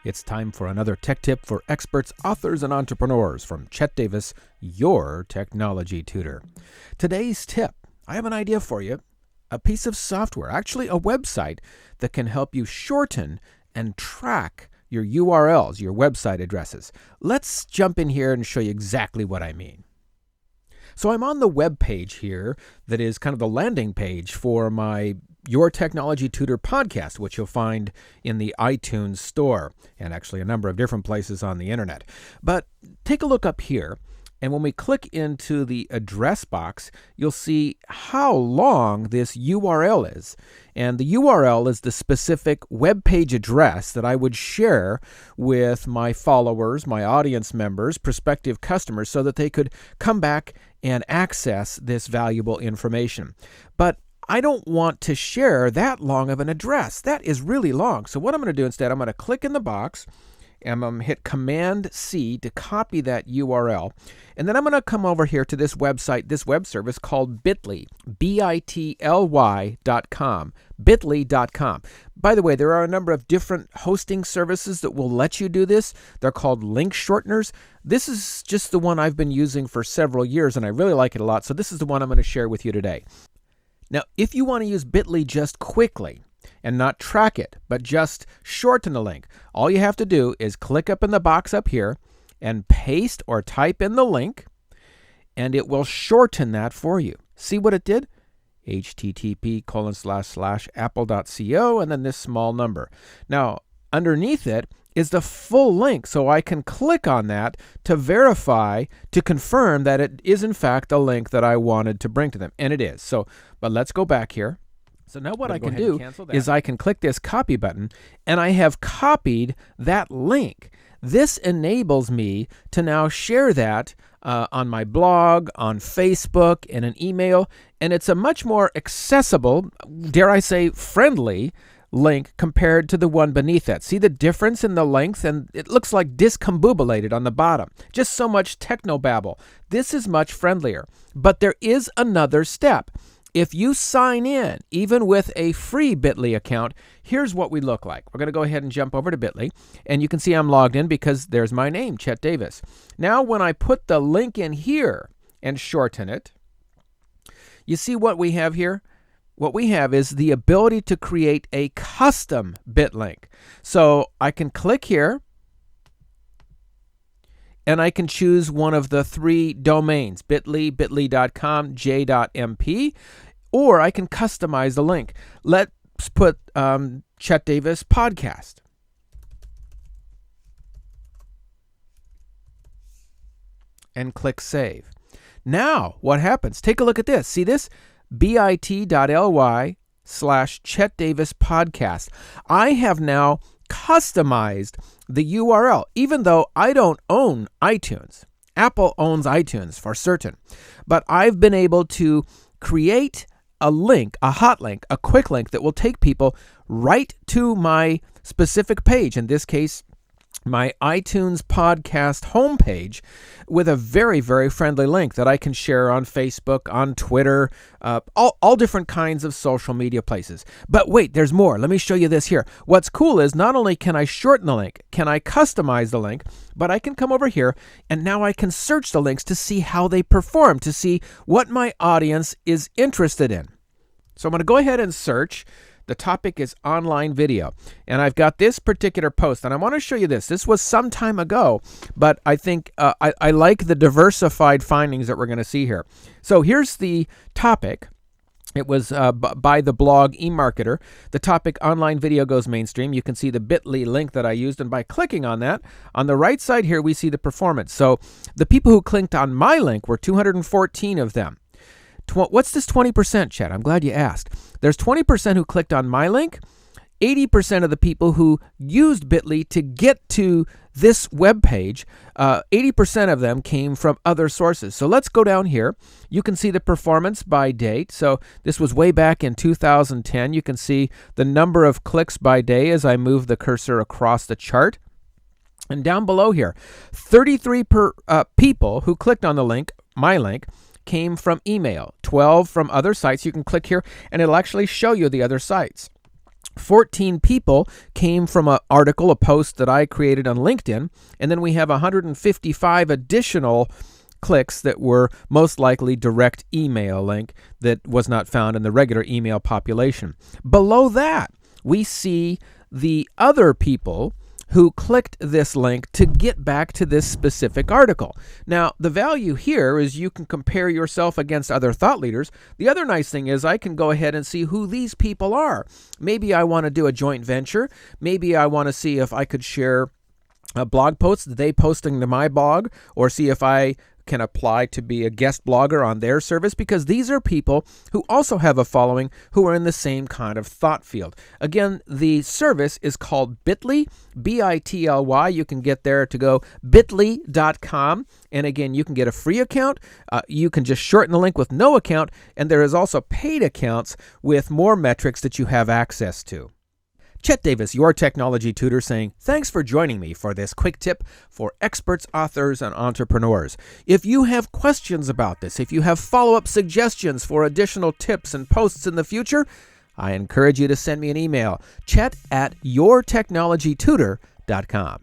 It's time for another tech tip for experts, authors, and entrepreneurs from Chet Davis, your technology tutor. Today's tip, I have an idea for you, a piece of software, actually a website that can help you shorten and track your URLs, your website addresses. Let's jump in here and show you exactly what I mean. So I'm on the web page here that is kind of the landing page for my Your Technology Tutor podcast, which you'll find in the iTunes store and actually a number of different places on the internet. But take a look up here, and when we click into the address box, you'll see how long this URL is. And the URL is the specific web page address that I would share with my followers, my audience members, prospective customers, so that they could come back and access this valuable information. But I don't want to share that long of an address. That is really long. So what I'm going to do instead, I'm going to click in the box, and I'm going to hit Command-C to copy that URL. And then I'm going to come over here to this website, this web service called Bitly, bitly.com, bitly.com. By the way, there are a number of different hosting services that will let you do this. They're called link shorteners. This is just the one I've been using for several years, and I really like it a lot. So this is the one I'm going to share with you today. Now, if you want to use Bitly just quickly and not track it, but just shorten the link, all you have to do is click up in the box up here and paste or type in the link, and it will shorten that for you. See what it did? http://apple.co, and then this small number. Now, underneath it is the full link, so I can click on that to verify, to confirm that it is in fact the link that I wanted to bring to them, and it is. So, but let's go back here. So now what I can do is I can click this copy button, and I have copied that link. This enables me to now share that on my blog, on Facebook, in an email, and it's a much more accessible, dare I say, friendly link compared to the one beneath that. See the difference in the length? And it looks like discombobulated on the bottom. Just so much technobabble. This is much friendlier. But there is another step. If you sign in, even with a free Bitly account, here's what we look like. We're going to go ahead and jump over to Bitly, and you can see I'm logged in because there's my name, Chet Davis. Now, when I put the link in here and shorten it, you see what we have here? What we have is the ability to create a custom bit link. So I can click here, and I can choose one of the three domains, Bitly, bitly.com, j.mp, or I can customize the link. Let's put Chet Davis podcast. And click save. Now, what happens? Take a look at this. See this? bit.ly/Chet Davis podcast. I have now customized the URL, even though I don't own iTunes. Apple owns iTunes for certain. But I've been able to create a link, a hot link, a quick link that will take people right to my specific page. In this case, my iTunes podcast homepage, with a very, very friendly link that I can share on Facebook, on Twitter, all different kinds of social media places. But wait, there's more. Let me show you this here. What's cool is not only can I shorten the link, can I customize the link, but I can come over here and now I can search the links to see how they perform, to see what my audience is interested in. So I'm going to go ahead and search. The topic is online video, and I've got this particular post, and I want to show you this. This was some time ago, but I think I like the diversified findings that we're going to see here. So here's the topic. It was by the blog eMarketer. The topic, online video goes mainstream. You can see the Bitly link that I used, and by clicking on that, on the right side here, we see the performance. So the people who clicked on my link were 214 of them. What's this 20%, Chet? I'm glad you asked. There's 20% who clicked on my link. 80% of the people who used Bitly to get to this web page, 80% of them came from other sources. So let's go down here. You can see the performance by date. So this was way back in 2010. You can see the number of clicks by day as I move the cursor across the chart. And down below here, 33 people who clicked on the link, my link, came from email, 12 from other sites. You can click here and it'll actually show you the other sites. 14 people came from an article, a post that I created on LinkedIn, and then we have 155 additional clicks that were most likely direct email link that was not found in the regular email population. Below that, we see the other people who clicked this link to get back to this specific article. Now, the value here is you can compare yourself against other thought leaders. The other nice thing is I can go ahead and see who these people are. Maybe I want to do a joint venture. Maybe I want to see if I could share a blog post that they posting to my blog, or see if I can apply to be a guest blogger on their service, because these are people who also have a following who are in the same kind of thought field. Again, the service is called Bitly, B-I-T-L-Y. You can get there to go bitly.com. And again, you can get a free account. You can just shorten the link with no account. And there is also paid accounts with more metrics that you have access to. Chet Davis, your technology tutor, saying, thanks for joining me for this quick tip for experts, authors, and entrepreneurs. If you have questions about this, if you have follow-up suggestions for additional tips and posts in the future, I encourage you to send me an email, chet@yourtechnologytutor.com.